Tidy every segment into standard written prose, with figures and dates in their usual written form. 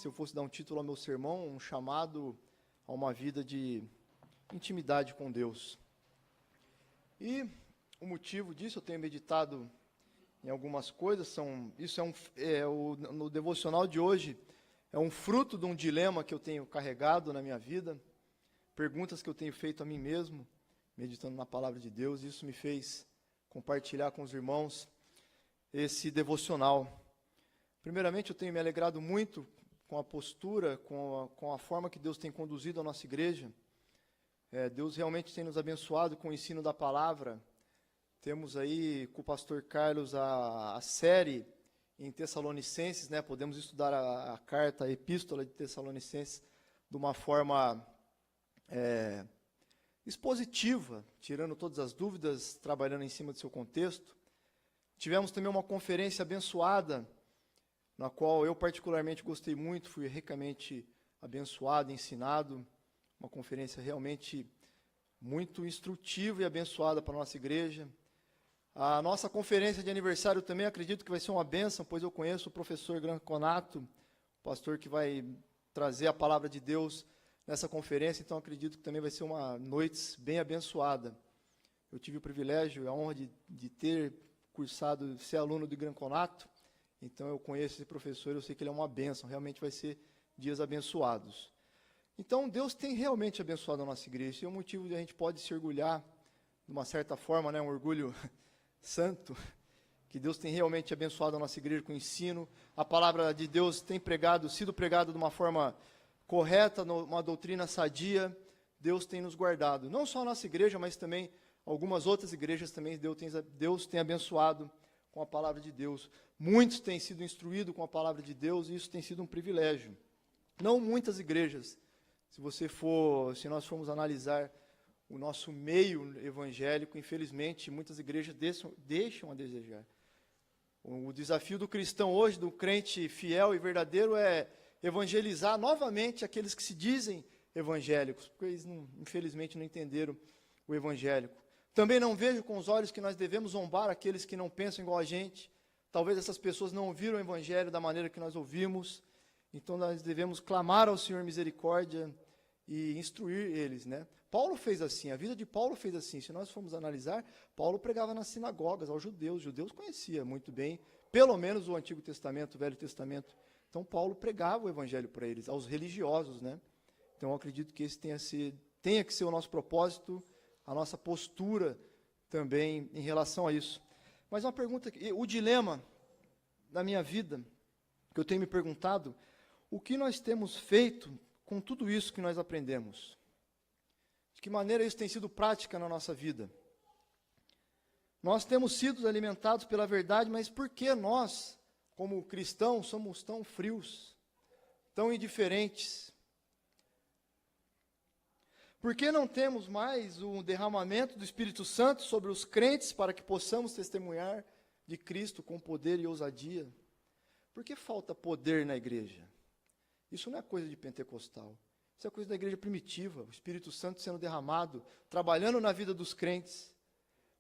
se eu fosse dar um título ao meu sermão, um chamado a uma vida de intimidade com Deus. E o motivo disso, eu tenho meditado em algumas coisas, no devocional de hoje, é um fruto de um dilema que eu tenho carregado na minha vida, perguntas que eu tenho feito a mim mesmo, meditando na palavra de Deus, e isso me fez compartilhar com os irmãos esse devocional. Primeiramente, eu tenho me alegrado muito com a postura, com a forma que Deus tem conduzido a nossa igreja. Deus realmente tem nos abençoado com o ensino da palavra. Temos aí com o pastor Carlos a série em Tessalonicenses, né? Podemos estudar a carta, a epístola de Tessalonicenses de uma forma expositiva, tirando todas as dúvidas, trabalhando em cima do seu contexto. Tivemos também uma conferência abençoada, na qual eu particularmente gostei muito, fui ricamente abençoado, ensinado, uma conferência realmente muito instrutiva e abençoada para a nossa igreja. A nossa conferência de aniversário também acredito que vai ser uma bênção, pois eu conheço o professor Granconato, o pastor que vai trazer a palavra de Deus nessa conferência, então acredito que também vai ser uma noite bem abençoada. Eu tive o privilégio e a honra de ter cursado, ser aluno do Granconato, então eu conheço esse professor, eu sei que ele é uma bênção, realmente vai ser dias abençoados. Então Deus tem realmente abençoado a nossa igreja, e é um motivo de a gente pode se orgulhar, de uma certa forma, né, um orgulho santo, que Deus tem realmente abençoado a nossa igreja com o ensino, a palavra de Deus tem sido pregada de uma forma correta, uma doutrina sadia, Deus tem nos guardado, não só a nossa igreja, mas também algumas outras igrejas também Deus tem abençoado com a palavra de Deus. Muitos têm sido instruídos com a palavra de Deus e isso tem sido um privilégio. Não muitas igrejas, se nós formos analisar o nosso meio evangélico, infelizmente, muitas igrejas deixam a desejar. O desafio do cristão hoje, do crente fiel e verdadeiro, é evangelizar novamente aqueles que se dizem evangélicos, porque eles, infelizmente, não entenderam o evangélico. Também não vejo com os olhos que nós devemos zombar aqueles que não pensam igual a gente. Talvez essas pessoas não ouviram o evangelho da maneira que nós ouvimos. Então nós devemos clamar ao Senhor misericórdia e instruir eles, né? Paulo fez assim, a vida de Paulo fez assim. Se nós formos analisar, Paulo pregava nas sinagogas aos judeus. Os judeus conheciam muito bem, pelo menos o Antigo Testamento, o Velho Testamento. Então Paulo pregava o evangelho para eles, aos religiosos, né? Então eu acredito que esse tenha que ser o nosso propósito, a nossa postura também em relação a isso. Mas uma pergunta, o dilema da minha vida, que eu tenho me perguntado, o que nós temos feito com tudo isso que nós aprendemos? De que maneira isso tem sido prática na nossa vida? Nós temos sido alimentados pela verdade, mas por que nós, como cristãos, somos tão frios, tão indiferentes? Por que não temos mais o derramamento do Espírito Santo sobre os crentes para que possamos testemunhar de Cristo com poder e ousadia? Por que falta poder na igreja? Isso não é coisa de pentecostal. Isso é coisa da igreja primitiva, o Espírito Santo sendo derramado, trabalhando na vida dos crentes.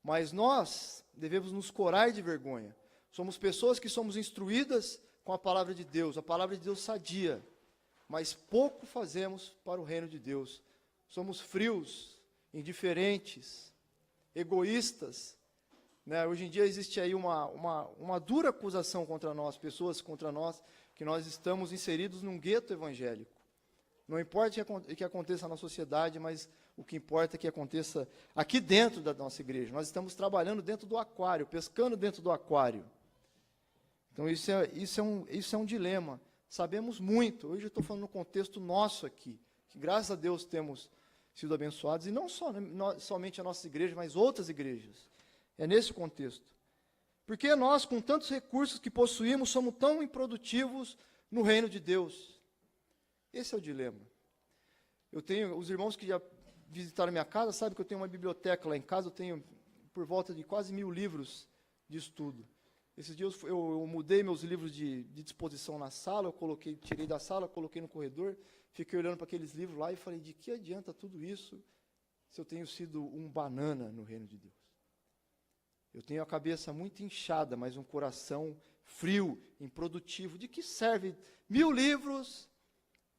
Mas nós devemos nos corar de vergonha. Somos pessoas que somos instruídas com a palavra de Deus, a palavra de Deus sadia, mas pouco fazemos para o reino de Deus. Somos frios, indiferentes, egoístas, né? Hoje em dia existe aí uma dura acusação contra nós, pessoas contra nós, que nós estamos inseridos num gueto evangélico. Não importa o que aconteça na sociedade, mas o que importa é que aconteça aqui dentro da nossa igreja. Nós estamos trabalhando dentro do aquário, pescando dentro do aquário. Então isso é um dilema. Sabemos muito, hoje eu estou falando no contexto nosso aqui, que graças a Deus temos sido abençoados, e não somente a nossa igreja, mas outras igrejas. É nesse contexto. Porque nós, com tantos recursos que possuímos, somos tão improdutivos no reino de Deus? Esse é o dilema. Os irmãos que já visitaram minha casa, sabem que eu tenho uma biblioteca lá em casa, eu tenho por volta de quase 1000 livros de estudo. Esses dias eu mudei meus livros de disposição na sala, tirei da sala, coloquei no corredor, fiquei olhando para aqueles livros lá e falei, de que adianta tudo isso se eu tenho sido um banana no reino de Deus? Eu tenho a cabeça muito inchada, mas um coração frio, improdutivo. De que serve 1000 livros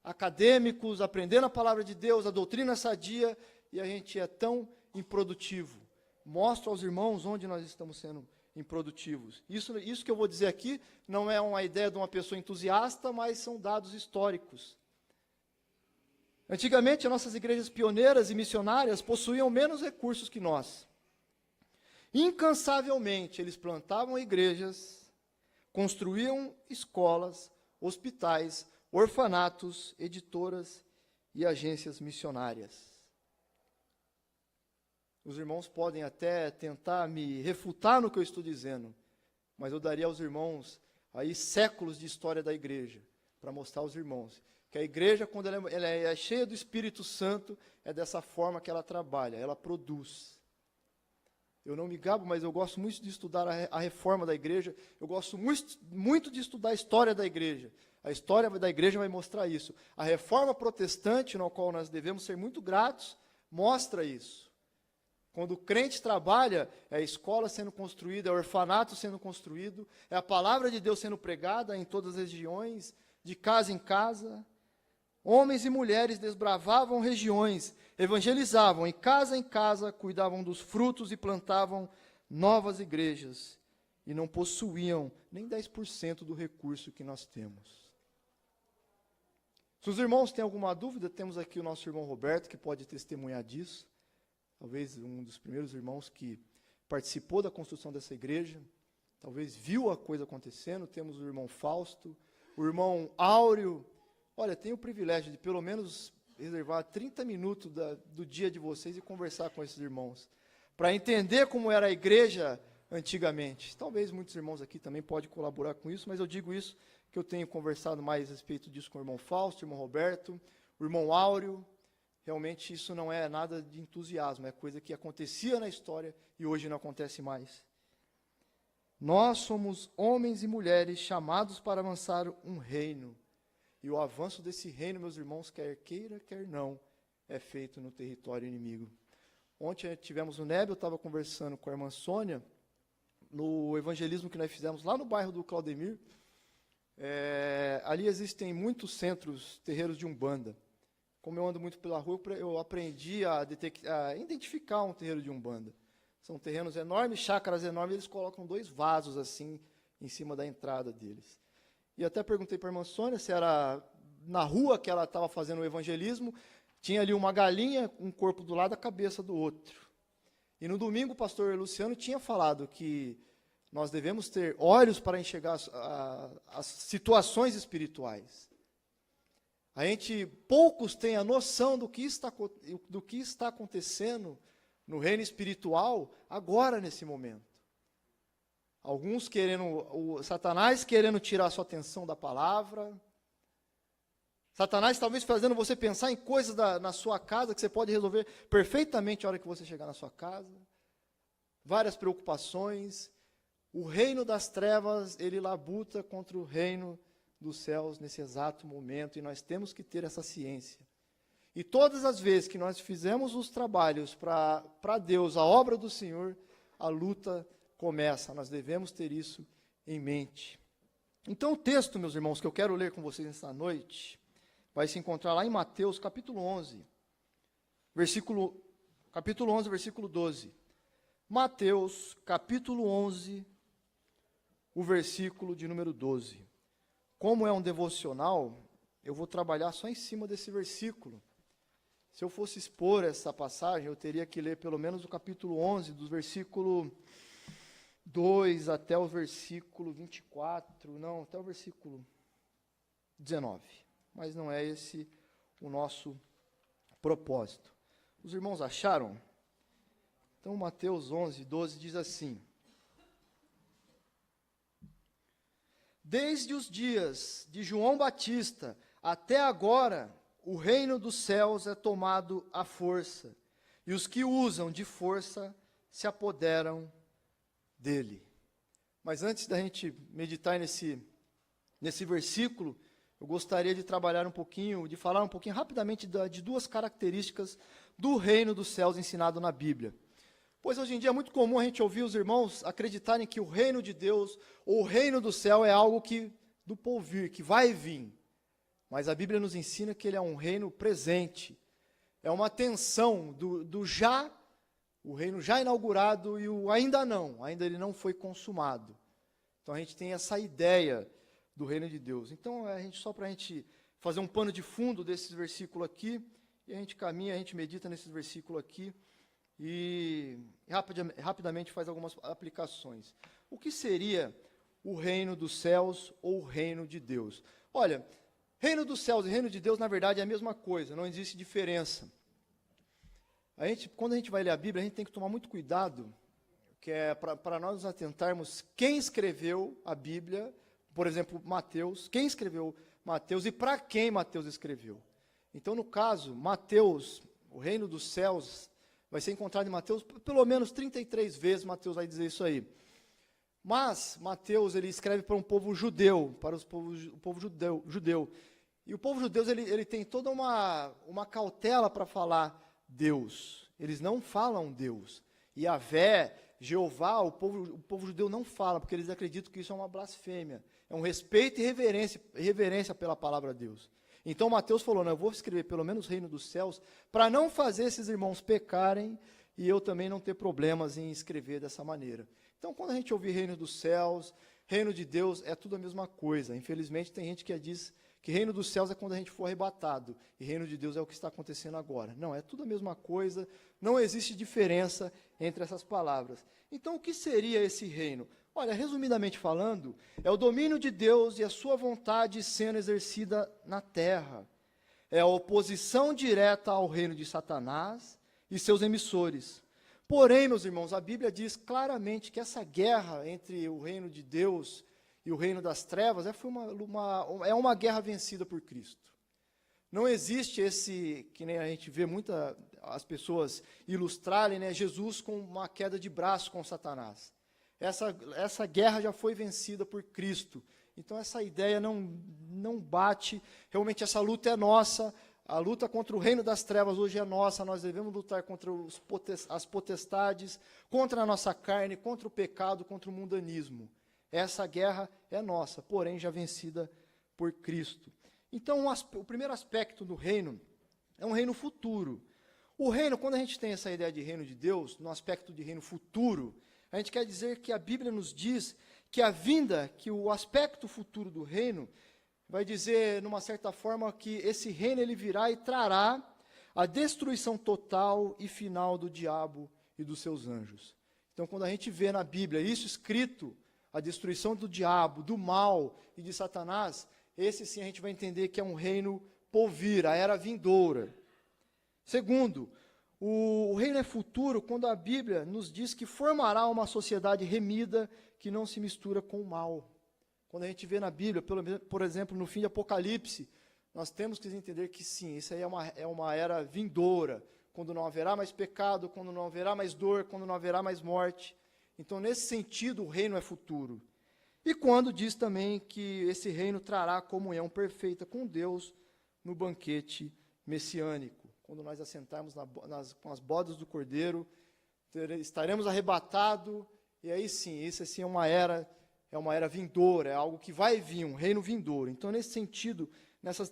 acadêmicos, aprendendo a palavra de Deus, a doutrina sadia, e a gente é tão improdutivo. Mostro aos irmãos onde nós estamos sendo improdutivos. Isso que eu vou dizer aqui não é uma ideia de uma pessoa entusiasta, mas são dados históricos. Antigamente, as nossas igrejas pioneiras e missionárias possuíam menos recursos que nós. Incansavelmente, eles plantavam igrejas, construíam escolas, hospitais, orfanatos, editoras e agências missionárias. Os irmãos podem até tentar me refutar no que eu estou dizendo, mas eu daria aos irmãos aí séculos de história da igreja, para mostrar aos irmãos que a igreja, quando ela é cheia do Espírito Santo, é dessa forma que ela trabalha, ela produz. Eu não me gabo, mas eu gosto muito de estudar a reforma da igreja, eu gosto muito de estudar a história da igreja. A história da igreja vai mostrar isso. A reforma protestante, na qual nós devemos ser muito gratos, mostra isso. Quando o crente trabalha, é a escola sendo construída, é o orfanato sendo construído, é a palavra de Deus sendo pregada em todas as regiões, de casa em casa. Homens e mulheres desbravavam regiões, evangelizavam em casa, cuidavam dos frutos e plantavam novas igrejas. E não possuíam nem 10% do recurso que nós temos. Se os irmãos têm alguma dúvida, temos aqui o nosso irmão Roberto, que pode testemunhar disso. Talvez um dos primeiros irmãos que participou da construção dessa igreja. Talvez viu a coisa acontecendo. Temos o irmão Fausto, o irmão Áureo. Olha, tenho o privilégio de pelo menos reservar 30 minutos do dia de vocês e conversar com esses irmãos, para entender como era a igreja antigamente. Talvez muitos irmãos aqui também podem colaborar com isso, mas eu digo isso, que eu tenho conversado mais a respeito disso com o irmão Fausto, o irmão Roberto, o irmão Áureo. Realmente isso não é nada de entusiasmo, é coisa que acontecia na história e hoje não acontece mais. Nós somos homens e mulheres chamados para avançar um reino. E o avanço desse reino, meus irmãos, quer queira, quer não, é feito no território inimigo. Ontem tivemos no NEB, eu estava conversando com a irmã Sônia, no evangelismo que nós fizemos lá no bairro do Claudemir. Ali existem muitos centros, terreiros de Umbanda. Como eu ando muito pela rua, eu aprendi a identificar um terreiro de Umbanda. São terrenos enormes, chácaras enormes, eles colocam 2 vasos assim em cima da entrada deles. E até perguntei para a irmã Sônia se era na rua que ela estava fazendo o evangelismo, tinha ali uma galinha, um corpo do lado, a cabeça do outro. E no domingo o pastor Luciano tinha falado que nós devemos ter olhos para enxergar as situações espirituais. Poucos têm a noção do que está acontecendo no reino espiritual agora, nesse momento. Alguns Satanás querendo tirar a sua atenção da palavra. Satanás talvez fazendo você pensar em coisas na sua casa que você pode resolver perfeitamente a hora que você chegar na sua casa. Várias preocupações. O reino das trevas, ele labuta contra o reino dos céus nesse exato momento, e nós temos que ter essa ciência. E todas as vezes que nós fizemos os trabalhos para Deus, a obra do Senhor, a luta começa. Nós devemos ter isso em mente. Então o texto, meus irmãos, que eu quero ler com vocês nessa noite, vai se encontrar lá em Mateus, capítulo 11, versículo 12. Mateus, capítulo 11, o versículo de número 12. Como é um devocional, eu vou trabalhar só em cima desse versículo. Se eu fosse expor essa passagem, eu teria que ler pelo menos o capítulo 11, do versículo 2 até o versículo 24, não, até o versículo 19. Mas não é esse o nosso propósito. Os irmãos acharam? Então, Mateus 11, 12 diz assim: Desde os dias de João Batista até agora, o reino dos céus é tomado à força, e os que usam de força se apoderam dele. Mas antes da gente meditar nesse versículo, eu gostaria de trabalhar um pouquinho, de falar um pouquinho rapidamente de 2 características do reino dos céus ensinado na Bíblia. Pois hoje em dia é muito comum a gente ouvir os irmãos acreditarem que o reino de Deus, ou o reino do céu, é algo do porvir, que vai vir. mas a Bíblia nos ensina que ele é um reino presente. É uma tensão do já, o reino já inaugurado e o ainda não, ainda ele não foi consumado. Então a gente tem essa ideia do reino de Deus. Então só para a gente fazer um pano de fundo desse versículo aqui, e a gente caminha, a gente medita nesse versículo aqui, e rapidamente faz algumas aplicações. O que seria o reino dos céus ou o reino de Deus? Olha, reino dos céus e reino de Deus, na verdade, é a mesma coisa, não existe diferença. Quando a gente vai ler a Bíblia, a gente tem que tomar muito cuidado, que é para nós nos atentarmos quem escreveu a Bíblia, por exemplo, Mateus, quem escreveu Mateus e para quem Mateus escreveu. Então, no caso, Mateus, o reino dos céus, vai ser encontrado em Mateus, pelo menos 33 vezes Mateus vai dizer isso aí. Mas Mateus, ele escreve para um povo judeu, para o povo judeu. E o povo judeu, ele tem toda uma cautela para falar Deus. Eles não falam Deus. Yahvé, Jeová, o povo judeu não fala, porque eles acreditam que isso é uma blasfêmia. É um respeito e reverência pela palavra de Deus. Então Mateus falou, eu vou escrever pelo menos o reino dos céus, para não fazer esses irmãos pecarem, e eu também não ter problemas em escrever dessa maneira. Então, quando a gente ouvir reino dos céus, reino de Deus, é tudo a mesma coisa. Infelizmente, tem gente que diz que reino dos céus é quando a gente for arrebatado, e reino de Deus é o que está acontecendo agora. Não, é tudo a mesma coisa, não existe diferença entre essas palavras. Então, o que seria esse reino? Olha, resumidamente falando, é o domínio de Deus e a sua vontade sendo exercida na terra. É a oposição direta ao reino de Satanás e seus emissores. Porém, meus irmãos, a Bíblia diz claramente que essa guerra entre o reino de Deus e o reino das trevas é uma guerra vencida por Cristo. Não existe que nem a gente vê as pessoas ilustrarem, Jesus com uma queda de braço com Satanás. Essa guerra já foi vencida por Cristo. Então, essa ideia não bate. Realmente, essa luta é nossa. A luta contra o reino das trevas hoje é nossa. Nós devemos lutar contra as potestades, contra a nossa carne, contra o pecado, contra o mundanismo. Essa guerra é nossa, porém já vencida por Cristo. Então, o primeiro aspecto do reino é um reino futuro. O reino, quando a gente tem essa ideia de reino de Deus, no aspecto de reino futuro, a gente quer dizer que a Bíblia nos diz que o aspecto futuro do reino, vai dizer, numa certa forma, que esse reino ele virá e trará a destruição total e final do diabo e dos seus anjos. Então, quando a gente vê na Bíblia isso escrito, a destruição do diabo, do mal e de Satanás, esse sim a gente vai entender que é um reino por vir, a era vindoura. Segundo, o reino é futuro quando a Bíblia nos diz que formará uma sociedade remida que não se mistura com o mal. Quando a gente vê na Bíblia, por exemplo, no fim de Apocalipse, nós temos que entender que sim, isso aí é uma era vindoura, quando não haverá mais pecado, quando não haverá mais dor, quando não haverá mais morte. Então, nesse sentido, o reino é futuro. E quando diz também que esse reino trará comunhão perfeita com Deus no banquete messiânico. Quando nós assentarmos com as bodas do Cordeiro, estaremos arrebatados, e aí sim, isso assim é uma era vindoura, é algo que vai vir, um reino vindouro. Então, nesse sentido,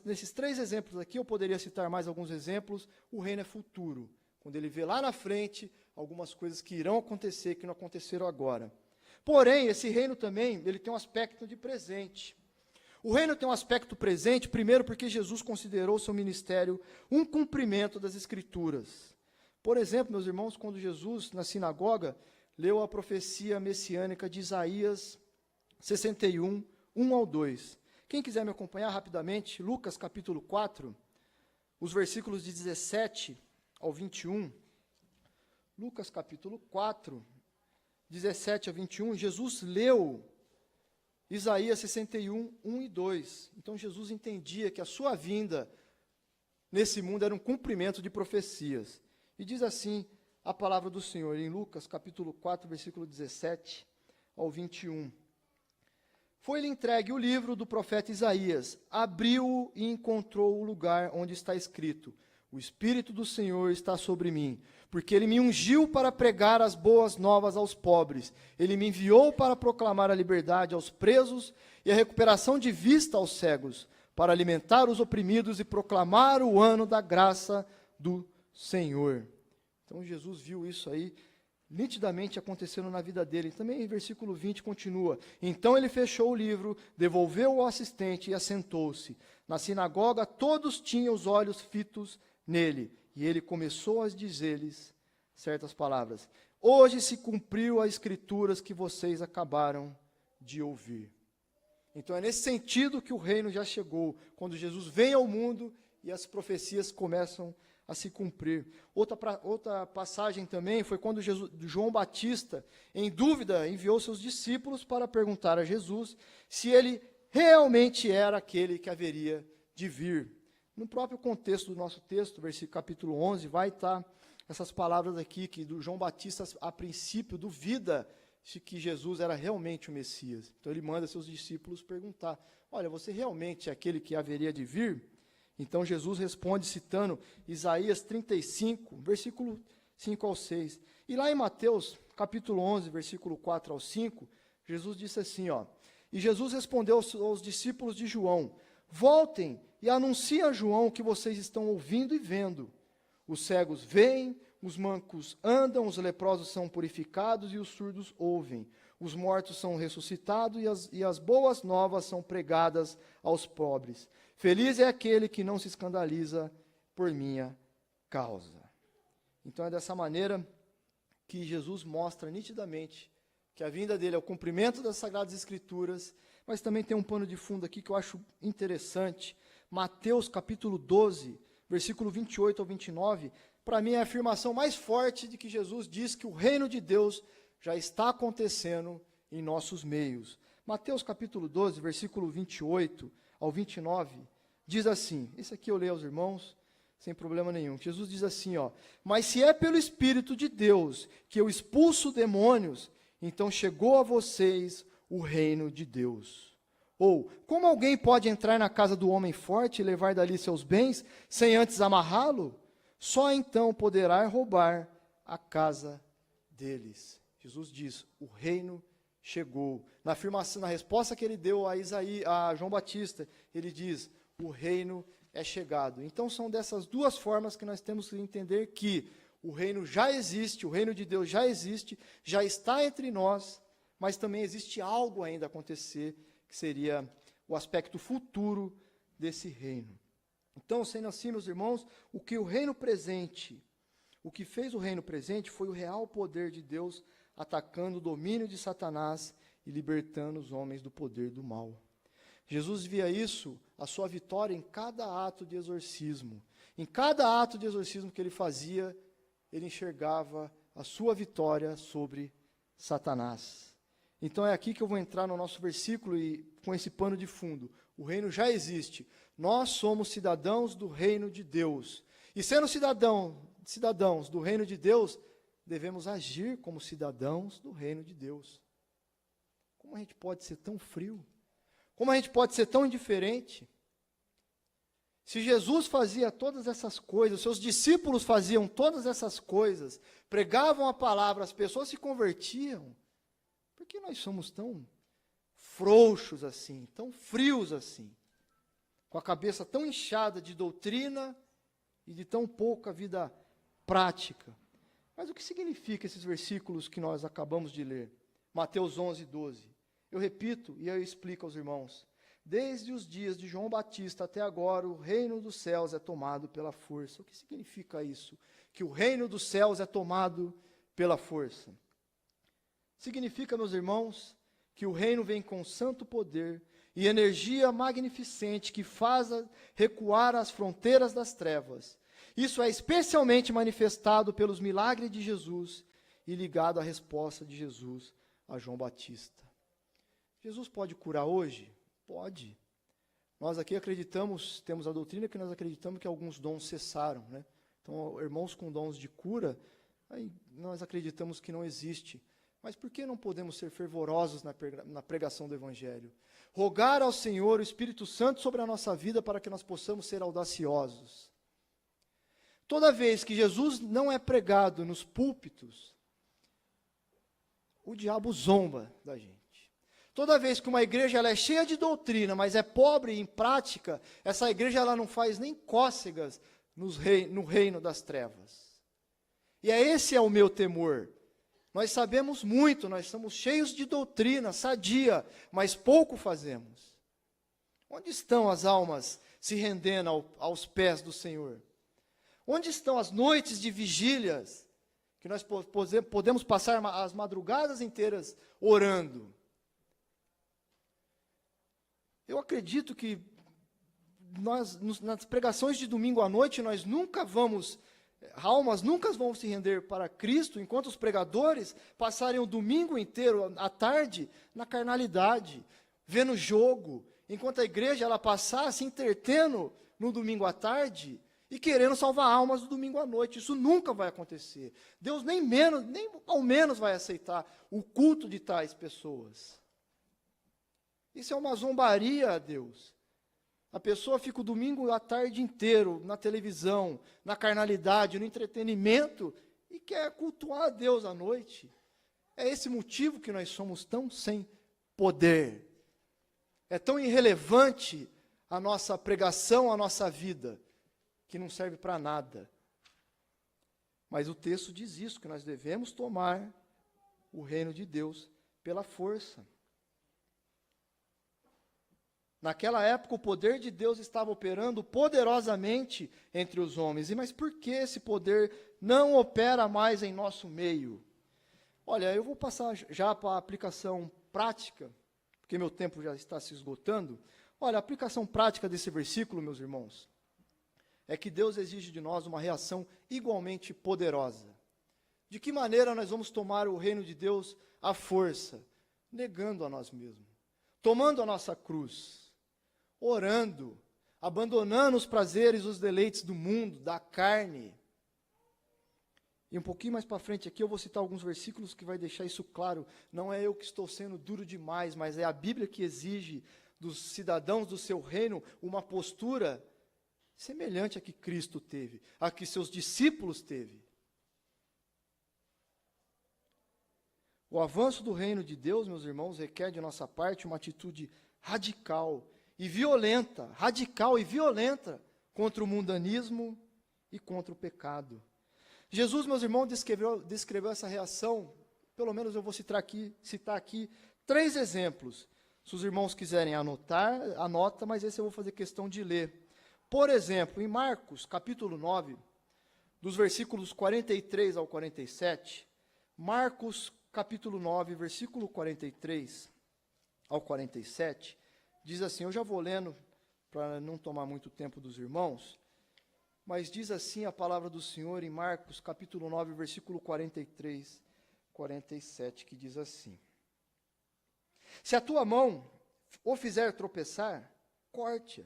nesses 3 exemplos aqui, eu poderia citar mais alguns exemplos, o reino é futuro. Quando ele vê lá na frente algumas coisas que irão acontecer, que não aconteceram agora. Porém, esse reino também, ele tem um aspecto de presente. O reino tem um aspecto presente, primeiro porque Jesus considerou seu ministério um cumprimento das Escrituras. Por exemplo, meus irmãos, quando Jesus, na sinagoga, leu a profecia messiânica de Isaías 61, 1 ao 2. Quem quiser me acompanhar rapidamente, Lucas capítulo 4, os versículos de 17 ao 21. Lucas capítulo 4, 17 a 21, Jesus leu Isaías 61, 1 e 2. Então, Jesus entendia que a sua vinda nesse mundo era um cumprimento de profecias. E diz assim a palavra do Senhor, em Lucas, capítulo 4, versículo 17 ao 21. Foi-lhe entregue o livro do profeta Isaías. Abriu-o e encontrou o lugar onde está escrito: o Espírito do Senhor está sobre mim, porque Ele me ungiu para pregar as boas novas aos pobres. Ele me enviou para proclamar a liberdade aos presos e a recuperação de vista aos cegos, para alimentar os oprimidos e proclamar o ano da graça do Senhor. Então Jesus viu isso aí nitidamente acontecendo na vida dele. Também em versículo 20 continua: então ele fechou o livro, devolveu ao assistente e assentou-se. Na sinagoga todos tinham os olhos fitos nele, e ele começou a dizer-lhes certas palavras: hoje se cumpriu as escrituras que vocês acabaram de ouvir. Então é nesse sentido que o reino já chegou, quando Jesus vem ao mundo e as profecias começam a se cumprir. Outra passagem também foi quando João Batista, em dúvida, enviou seus discípulos para perguntar a Jesus se ele realmente era aquele que haveria de vir. No próprio contexto do nosso texto, versículo capítulo 11, vai estar essas palavras aqui, que do João Batista, a princípio, duvida de que Jesus era realmente o Messias. Então ele manda seus discípulos perguntar: olha, você realmente é aquele que haveria de vir? Então Jesus responde citando Isaías 35, versículo 5 ao 6. E lá em Mateus, capítulo 11, versículo 4 ao 5, Jesus disse assim, e Jesus respondeu aos discípulos de João: voltem e anunciem a João o que vocês estão ouvindo e vendo. Os cegos veem, os mancos andam, os leprosos são purificados e os surdos ouvem. Os mortos são ressuscitados e as boas novas são pregadas aos pobres. Feliz é aquele que não se escandaliza por minha causa. Então é dessa maneira que Jesus mostra nitidamente que a vinda dele é o cumprimento das Sagradas Escrituras, mas também tem um pano de fundo aqui que eu acho interessante. Mateus capítulo 12, versículo 28 ao 29, para mim é a afirmação mais forte de que Jesus diz que o reino de Deus já está acontecendo em nossos meios. Mateus capítulo 12, versículo 28 ao 29, diz assim, esse aqui eu leio aos irmãos, sem problema nenhum. Jesus diz assim, mas se é pelo Espírito de Deus que eu expulso demônios, então chegou a vocês o reino de Deus. Ou, como alguém pode entrar na casa do homem forte e levar dali seus bens, sem antes amarrá-lo? Só então poderá roubar a casa deles. Jesus diz, o reino chegou. Na afirmação, na resposta que ele deu a João Batista, ele diz, o reino é chegado. Então são dessas duas formas que nós temos que entender que o reino já existe, o reino de Deus já existe, já está entre nós, mas também existe algo ainda a acontecer, que seria o aspecto futuro desse reino. Então, sendo assim, meus irmãos, o que fez o reino presente foi o real poder de Deus atacando o domínio de Satanás e libertando os homens do poder do mal. Jesus via isso, a sua vitória, em cada ato de exorcismo. Em cada ato de exorcismo que ele fazia, ele enxergava a sua vitória sobre Satanás. Então é aqui que eu vou entrar no nosso versículo e com esse pano de fundo. O reino já existe. Nós somos cidadãos do reino de Deus. E sendo cidadãos do reino de Deus, devemos agir como cidadãos do reino de Deus. Como a gente pode ser tão frio? Como a gente pode ser tão indiferente? Se Jesus fazia todas essas coisas, seus discípulos faziam todas essas coisas, pregavam a palavra, as pessoas se convertiam, por que nós somos tão frouxos assim, tão frios assim? Com a cabeça tão inchada de doutrina e de tão pouca vida prática. Mas o que significa esses versículos que nós acabamos de ler? Mateus 11, 12. Eu repito e eu explico aos irmãos. Desde os dias de João Batista até agora, o reino dos céus é tomado pela força. O que significa isso? Que o reino dos céus é tomado pela força. Significa, meus irmãos, que o reino vem com santo poder e energia magnificente que faz recuar as fronteiras das trevas. Isso é especialmente manifestado pelos milagres de Jesus e ligado à resposta de Jesus a João Batista. Jesus pode curar hoje? Pode. Nós aqui acreditamos, temos a doutrina que nós acreditamos que alguns dons cessaram, né? Então, irmãos com dons de cura, aí nós acreditamos que não existe. Mas por que não podemos ser fervorosos na pregação do Evangelho? Rogar ao Senhor o Espírito Santo sobre a nossa vida para que nós possamos ser audaciosos. Toda vez que Jesus não é pregado nos púlpitos, o diabo zomba da gente. Toda vez que uma igreja ela é cheia de doutrina, mas é pobre em prática, essa igreja ela não faz nem cócegas no reino das trevas. E esse é o meu temor. Nós sabemos muito, nós somos cheios de doutrina, sadia, mas pouco fazemos. Onde estão as almas se rendendo aos pés do Senhor? Onde estão as noites de vigílias, que nós podemos passar as madrugadas inteiras orando? Eu acredito que nas pregações de domingo à noite, almas nunca vão se render para Cristo, enquanto os pregadores passarem o domingo inteiro, à tarde, na carnalidade, vendo jogo, enquanto a igreja ela passar se entretendo no domingo à tarde e querendo salvar almas no domingo à noite. Isso nunca vai acontecer. Deus nem ao menos vai aceitar o culto de tais pessoas. Isso é uma zombaria a Deus. A pessoa fica o domingo à tarde inteiro na televisão, na carnalidade, no entretenimento e quer cultuar a Deus à noite. É esse motivo que nós somos tão sem poder. É tão irrelevante a nossa pregação, a nossa vida, que não serve para nada. Mas o texto diz isso, que nós devemos tomar o reino de Deus pela força. Naquela época, o poder de Deus estava operando poderosamente entre os homens. Mas por que esse poder não opera mais em nosso meio? Olha, eu vou passar já para a aplicação prática, porque meu tempo já está se esgotando. Olha, a aplicação prática desse versículo, meus irmãos, é que Deus exige de nós uma reação igualmente poderosa. De que maneira nós vamos tomar o reino de Deus à força? Negando a nós mesmos, tomando a nossa cruz, orando, abandonando os prazeres, os deleites do mundo, da carne. E um pouquinho mais para frente aqui eu vou citar alguns versículos que vai deixar isso claro. Não é eu que estou sendo duro demais, mas é a Bíblia que exige dos cidadãos do seu reino uma postura semelhante à que Cristo teve, a que seus discípulos teve. O avanço do reino de Deus, meus irmãos, requer de nossa parte uma atitude radical e violenta contra o mundanismo e contra o pecado. Jesus, meus irmãos, descreveu essa reação, pelo menos eu vou citar aqui 3 exemplos. Se os irmãos quiserem anotar, anota, mas esse eu vou fazer questão de ler. Por exemplo, em Marcos, capítulo 9, dos versículos 43 ao 47, Marcos, capítulo 9, versículo 43 ao 47, diz assim, eu já vou lendo para não tomar muito tempo dos irmãos, mas diz assim a palavra do Senhor em Marcos, capítulo 9, versículo 43, 47, que diz assim, se a tua mão o fizer tropeçar, corte-a.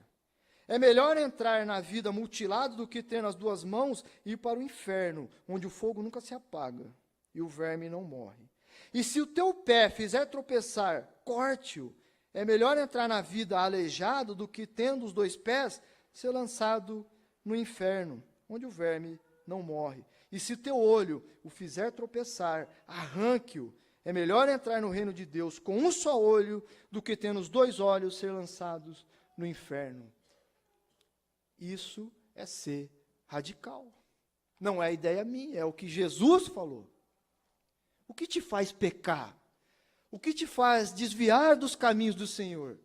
É melhor entrar na vida mutilado do que ter nas 2 mãos e ir para o inferno, onde o fogo nunca se apaga e o verme não morre. E se o teu pé fizer tropeçar, corte-o. É melhor entrar na vida aleijado do que, tendo os 2 pés, ser lançado no inferno, onde o verme não morre. E se o teu olho o fizer tropeçar, arranque-o. É melhor entrar no reino de Deus com um só olho do que, tendo os 2 olhos, ser lançados no inferno. Isso é ser radical. Não é ideia minha, é o que Jesus falou. O que te faz pecar? O que te faz desviar dos caminhos do Senhor?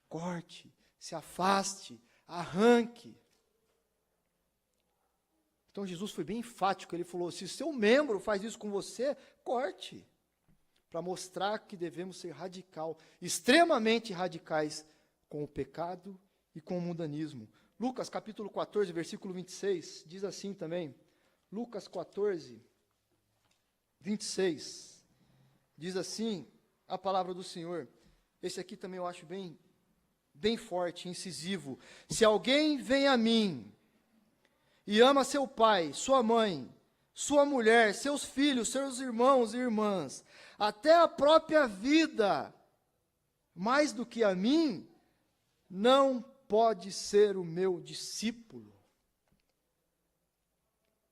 Corte, se afaste, arranque. Então Jesus foi bem enfático, ele falou, se seu membro faz isso com você, corte. Para mostrar que devemos ser extremamente radicais com o pecado e com o mundanismo. Lucas capítulo 14, versículo 26, diz assim também, Lucas 14, 26, diz assim a palavra do Senhor, esse aqui também eu acho bem forte, incisivo, se alguém vem a mim e ama seu pai, sua mãe, sua mulher, seus filhos, seus irmãos e irmãs, até a própria vida, mais do que a mim, não pode ser o meu discípulo.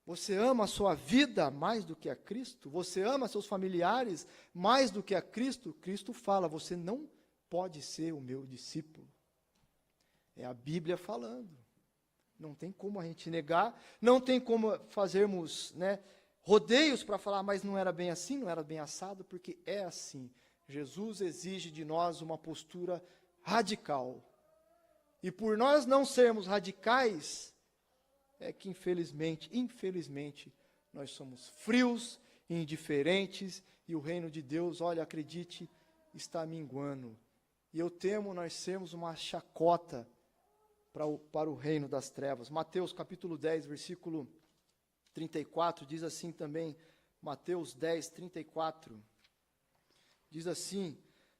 Você ama a sua vida mais do que a Cristo? Você ama seus familiares mais do que a Cristo? Cristo fala, você não pode ser o meu discípulo. É a Bíblia falando. Não tem como a gente negar, não tem como fazermos, rodeios para falar, mas não era bem assim, não era bem assado, porque é assim. Jesus exige de nós uma postura radical. E por nós não sermos radicais, é que infelizmente, nós somos frios, indiferentes, e o reino de Deus, olha, acredite, está minguando. E eu temo nós sermos uma chacota para o reino das trevas. Mateus capítulo 10, versículo 34, diz assim também, Mateus 10, 34, diz assim,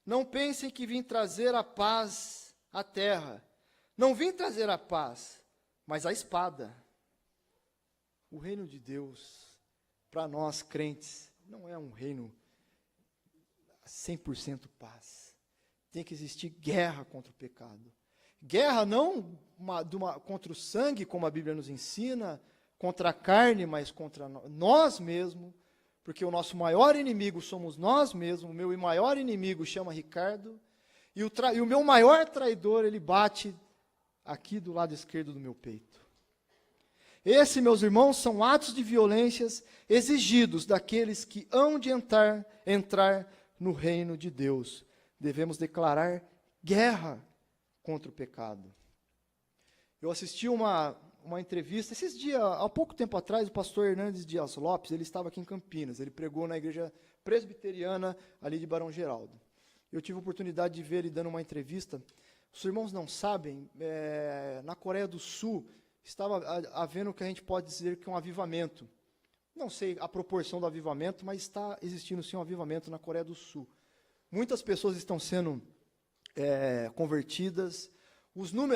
não pensem que vim trazer a paz à terra, não vim trazer a paz, mas a espada. O reino de Deus, para nós crentes, não é um reino 100% paz. Tem que existir guerra contra o pecado. Guerra não contra o sangue, como a Bíblia nos ensina, contra a carne, mas contra nós mesmos, porque o nosso maior inimigo somos nós mesmos, o meu maior inimigo chama Ricardo, e o meu maior traidor, ele bate aqui do lado esquerdo do meu peito. Esse, meus irmãos, são atos de violências exigidos daqueles que hão de entrar no reino de Deus. Devemos declarar guerra contra o pecado. Eu assisti uma entrevista, esses dias, há pouco tempo atrás, o pastor Hernandes Dias Lopes, ele estava aqui em Campinas, ele pregou na igreja presbiteriana ali de Barão Geraldo. Eu tive a oportunidade de ver ele dando uma entrevista. Os irmãos não sabem, na Coreia do Sul, estava havendo o que a gente pode dizer que é um avivamento. Não sei a proporção do avivamento, mas está existindo sim um avivamento na Coreia do Sul. Muitas pessoas estão sendo convertidas.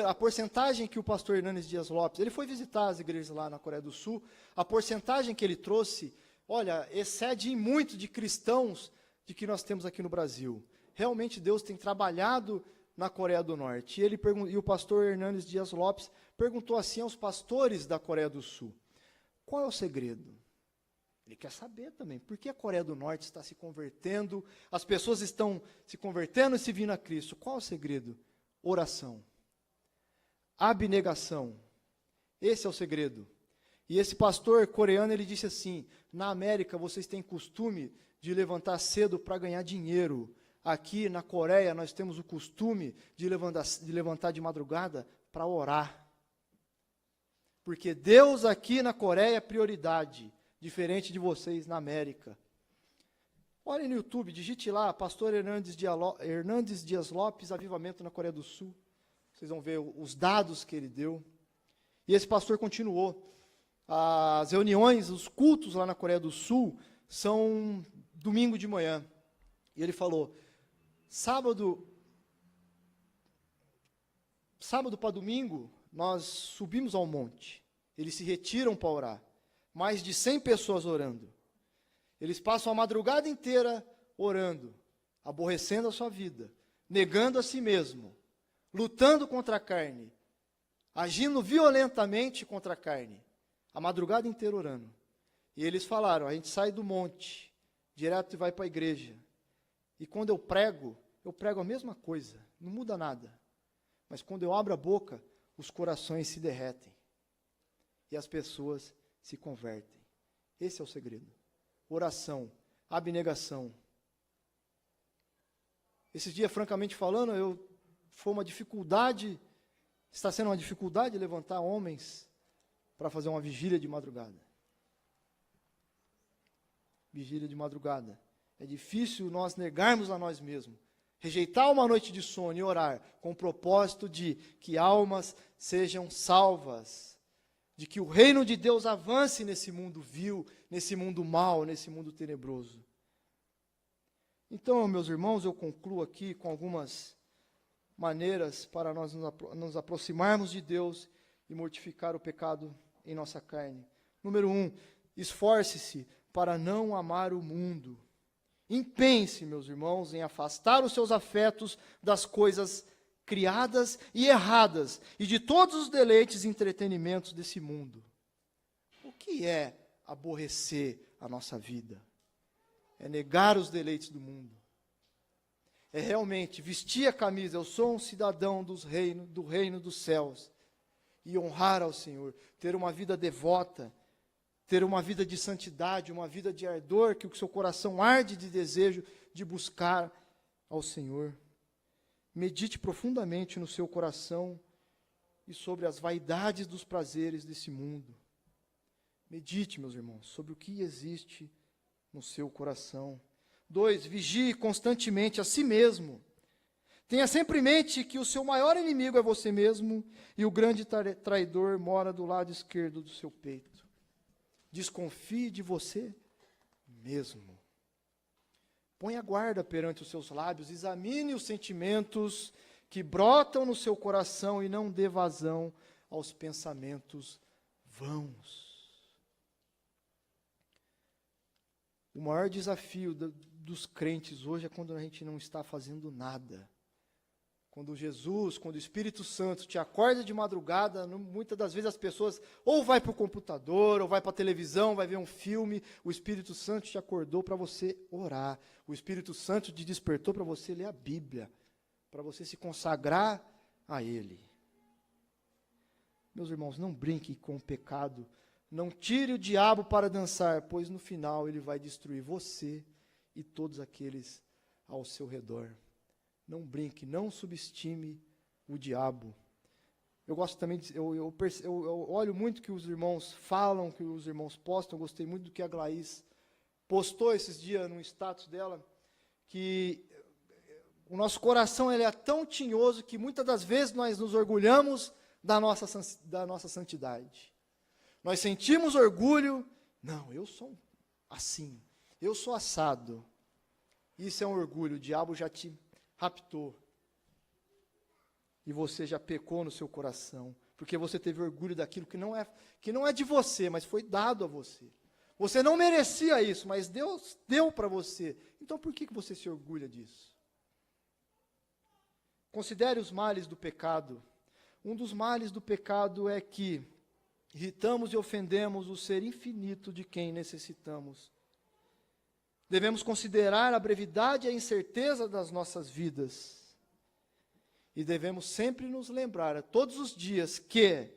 A porcentagem que o pastor Hernandes Dias Lopes, ele foi visitar as igrejas lá na Coreia do Sul, a porcentagem que ele trouxe, olha, excede muito de cristãos de que nós temos aqui no Brasil. Realmente Deus tem trabalhado na Coreia do Norte. E o pastor Hernandes Dias Lopes perguntou assim aos pastores da Coreia do Sul, qual é o segredo? Ele quer saber também, por que a Coreia do Norte está se convertendo, as pessoas estão se convertendo e se vindo a Cristo. Qual é o segredo? Oração. Abnegação. Esse é o segredo. E esse pastor coreano, ele disse assim, na América vocês têm costume de levantar cedo para ganhar dinheiro. Aqui na Coreia nós temos o costume de levantar de madrugada para orar. Porque Deus aqui na Coreia é prioridade, diferente de vocês na América. Olhem no YouTube, digite lá, pastor Hernandes Dias Lopes, avivamento na Coreia do Sul. Vocês vão ver os dados que ele deu. E esse pastor continuou. As reuniões, os cultos lá na Coreia do Sul são domingo de manhã. E ele falou, sábado para domingo, nós subimos ao monte. Eles se retiram para orar. Mais de 100 pessoas orando. Eles passam a madrugada inteira orando, aborrecendo a sua vida, negando a si mesmo, lutando contra a carne, agindo violentamente contra a carne, a madrugada inteira orando. E eles falaram, a gente sai do monte, direto e vai para a igreja. E quando eu prego a mesma coisa, não muda nada. Mas quando eu abro a boca, os corações se derretem. E as pessoas se convertem. Esse é o segredo. Oração, abnegação. Esse dia, francamente falando, foi uma dificuldade, está sendo uma dificuldade levantar homens para fazer uma vigília de madrugada. Vigília de madrugada. É difícil nós negarmos a nós mesmos, rejeitar uma noite de sono e orar com o propósito de que almas sejam salvas, de que o reino de Deus avance nesse mundo vil, nesse mundo mau, nesse mundo tenebroso. Então, meus irmãos, eu concluo aqui com algumas maneiras para nós nos aproximarmos de Deus e mortificar o pecado em nossa carne. Número 1, esforce-se para não amar o mundo. Empenhe-se, meus irmãos, em afastar os seus afetos das coisas criadas e erradas, e de todos os deleites e entretenimentos desse mundo. que é aborrecer a nossa vida? É negar os deleites do mundo. É realmente vestir a camisa, eu sou um cidadão do reino dos céus, e honrar ao Senhor, ter uma vida devota, ter uma vida de santidade, uma vida de ardor, que o seu coração arde de desejo de buscar ao Senhor. Medite profundamente no seu coração e sobre as vaidades dos prazeres desse mundo. Medite, meus irmãos, sobre o que existe no seu coração. 2, vigie constantemente a si mesmo. Tenha sempre em mente que o seu maior inimigo é você mesmo e o grande traidor mora do lado esquerdo do seu peito. Desconfie de você mesmo. Ponha guarda perante os seus lábios, examine os sentimentos que brotam no seu coração e não dê vazão aos pensamentos vãos. O maior desafio dos crentes hoje é quando a gente não está fazendo nada. Quando Jesus, quando o Espírito Santo te acorda de madrugada, muitas das vezes as pessoas ou vai para o computador, ou vai para a televisão, vai ver um filme, o Espírito Santo te acordou para você orar. O Espírito Santo te despertou para você ler a Bíblia, para você se consagrar a Ele. Meus irmãos, não brinque com o pecado, não tire o diabo para dançar, pois no final ele vai destruir você e todos aqueles ao seu redor. Não brinque, não subestime o diabo. Eu gosto também, eu olho muito que os irmãos falam, que os irmãos postam. Eu gostei muito do que a Glaís postou esses dias no status dela, que o nosso coração ele é tão tinhoso que muitas das vezes nós nos orgulhamos da nossa santidade. Nós sentimos orgulho, não, eu sou assim, eu sou assado. Isso é um orgulho, o diabo já te raptou. E você já pecou no seu coração, porque você teve orgulho daquilo que não é de você, mas foi dado a você. Você não merecia isso, mas Deus deu para você. Então por que você se orgulha disso? Considere os males do pecado. Um dos males do pecado é que irritamos e ofendemos o ser infinito de quem necessitamos. Devemos considerar a brevidade e a incerteza das nossas vidas. E devemos sempre nos lembrar, todos os dias, que,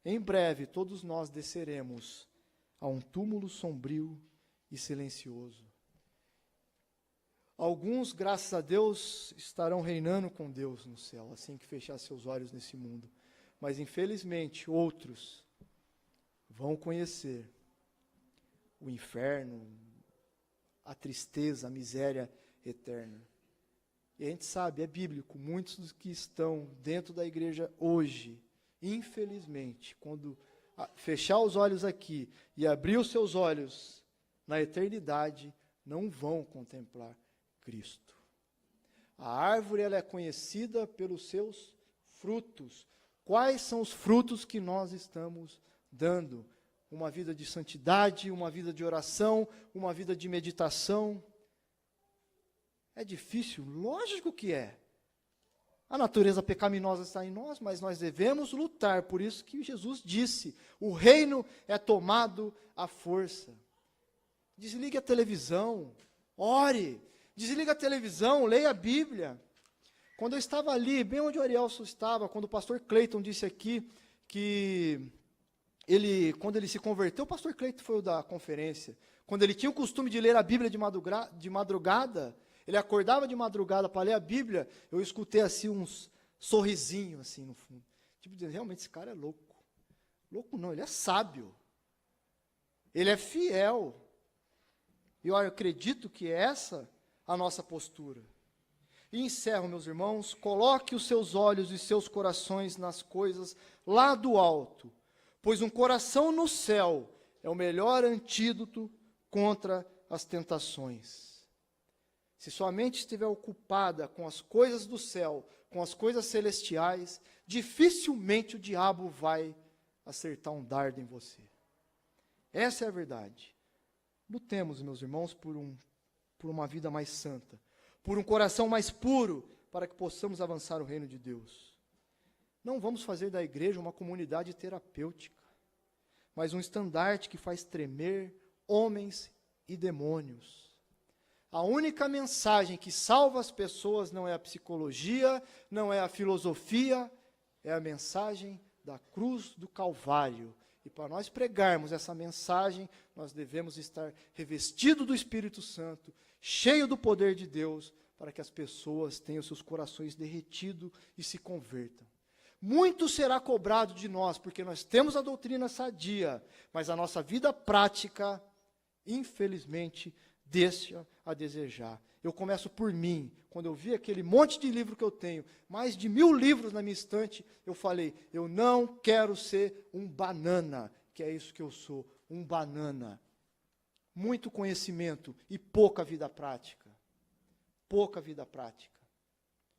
em breve, todos nós desceremos a um túmulo sombrio e silencioso. Alguns, graças a Deus, estarão reinando com Deus no céu, assim que fechar seus olhos nesse mundo. Mas, infelizmente, outros vão conhecer o inferno, a tristeza, a miséria eterna. E a gente sabe, é bíblico, muitos dos que estão dentro da igreja hoje, infelizmente, quando fechar os olhos aqui e abrir os seus olhos na eternidade, não vão contemplar Cristo. A árvore ela é conhecida pelos seus frutos. Quais são os frutos que nós estamos dando? Uma vida de santidade, uma vida de oração, uma vida de meditação. É difícil? Lógico que é. A natureza pecaminosa está em nós, mas nós devemos lutar. Por isso que Jesus disse, o reino é tomado à força. Desligue a televisão, ore. Desliga a televisão, leia a Bíblia. Quando eu estava ali, bem onde o Arielson estava, quando o pastor Cleiton disse aqui que quando ele se converteu, o pastor Cleiton foi o da conferência, quando ele tinha o costume de ler a Bíblia de madrugada, ele acordava de madrugada para ler a Bíblia, eu escutei assim uns sorrisinhos assim no fundo. Tipo, dizendo, realmente esse cara é louco. Louco não, ele é sábio. Ele é fiel. E eu acredito que essa é a nossa postura. E encerro, meus irmãos, coloque os seus olhos e seus corações nas coisas lá do alto, pois um coração no céu é o melhor antídoto contra as tentações. Se sua mente estiver ocupada com as coisas do céu, com as coisas celestiais, dificilmente o diabo vai acertar um dardo em você. Essa é a verdade. Lutemos, meus irmãos, por uma vida mais santa, por um coração mais puro, para que possamos avançar o reino de Deus. Não vamos fazer da igreja uma comunidade terapêutica. mas um estandarte que faz tremer homens e demônios. A única mensagem que salva as pessoas não é a psicologia, não é a filosofia, é a mensagem da cruz do Calvário. E para nós pregarmos essa mensagem, nós devemos estar revestidos do Espírito Santo, cheio do poder de Deus, para que as pessoas tenham seus corações derretidos e se convertam. Muito será cobrado de nós, porque nós temos a doutrina sadia, mas a nossa vida prática, infelizmente, deixa a desejar. Eu começo por mim. Quando eu vi aquele monte de livro que eu tenho, mais de 1000 livros na minha estante, eu falei, eu não quero ser um banana, que é isso que eu sou, um banana. Muito conhecimento e pouca vida prática. Pouca vida prática.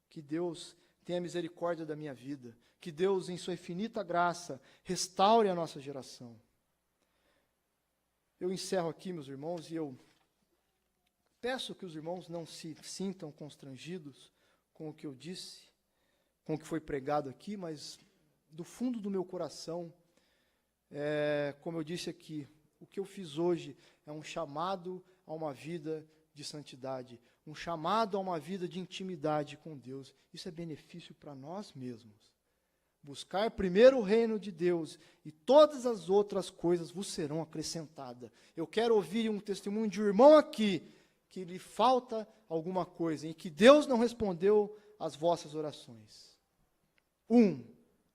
Que Deus tenha misericórdia da minha vida. Que Deus, em sua infinita graça, restaure a nossa geração. Eu encerro aqui, meus irmãos, e eu peço que os irmãos não se sintam constrangidos com o que eu disse, com o que foi pregado aqui, mas do fundo do meu coração, como eu disse aqui, o que eu fiz hoje é um chamado a uma vida de santidade, um chamado a uma vida de intimidade com Deus. Isso é benefício para nós mesmos. Buscar primeiro o reino de Deus e todas as outras coisas vos serão acrescentadas. Eu quero ouvir um testemunho de um irmão aqui, que lhe falta alguma coisa, em que Deus não respondeu às vossas orações.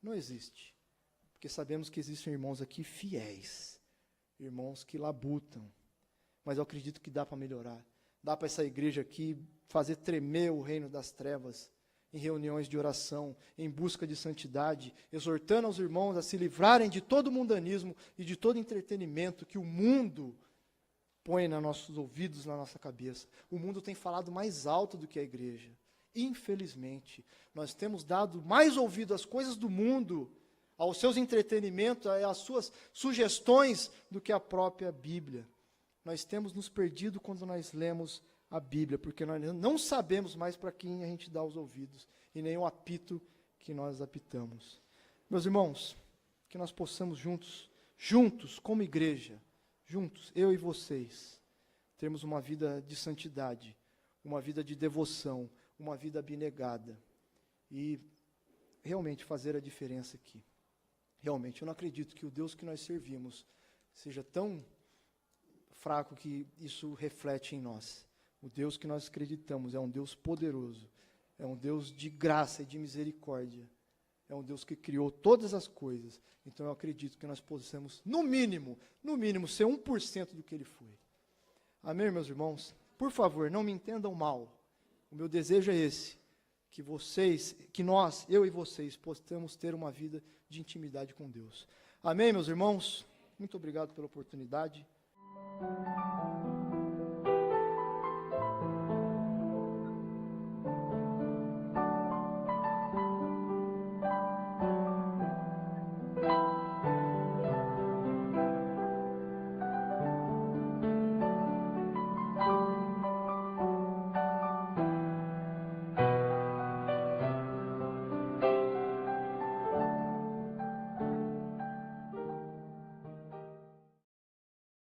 Não existe. Porque sabemos que existem irmãos aqui fiéis, irmãos que labutam, mas eu acredito que dá para melhorar. Dá para essa igreja aqui fazer tremer o reino das trevas, em reuniões de oração, em busca de santidade, exortando aos irmãos a se livrarem de todo mundanismo e de todo entretenimento que o mundo põe nos nossos ouvidos, na nossa cabeça. O mundo tem falado mais alto do que a igreja. Infelizmente, nós temos dado mais ouvido às coisas do mundo, aos seus entretenimentos, às suas sugestões, do que a própria Bíblia. Nós temos nos perdido quando nós lemos a Bíblia, porque nós não sabemos mais para quem a gente dá os ouvidos, e nem o apito que nós apitamos. Meus irmãos, que nós possamos juntos, como igreja, juntos, eu e vocês, termos uma vida de santidade, uma vida de devoção, uma vida abnegada, e realmente fazer a diferença aqui. Realmente, eu não acredito que o Deus que nós servimos seja tão fraco que isso reflete em nós. O Deus que nós acreditamos é um Deus poderoso, é um Deus de graça e de misericórdia, é um Deus que criou todas as coisas. Então eu acredito que nós possamos, no mínimo, ser 1% do que Ele foi. Amém, meus irmãos? Por favor, não me entendam mal. O meu desejo é esse, eu e vocês, possamos ter uma vida de intimidade com Deus. Amém, meus irmãos? Muito obrigado pela oportunidade.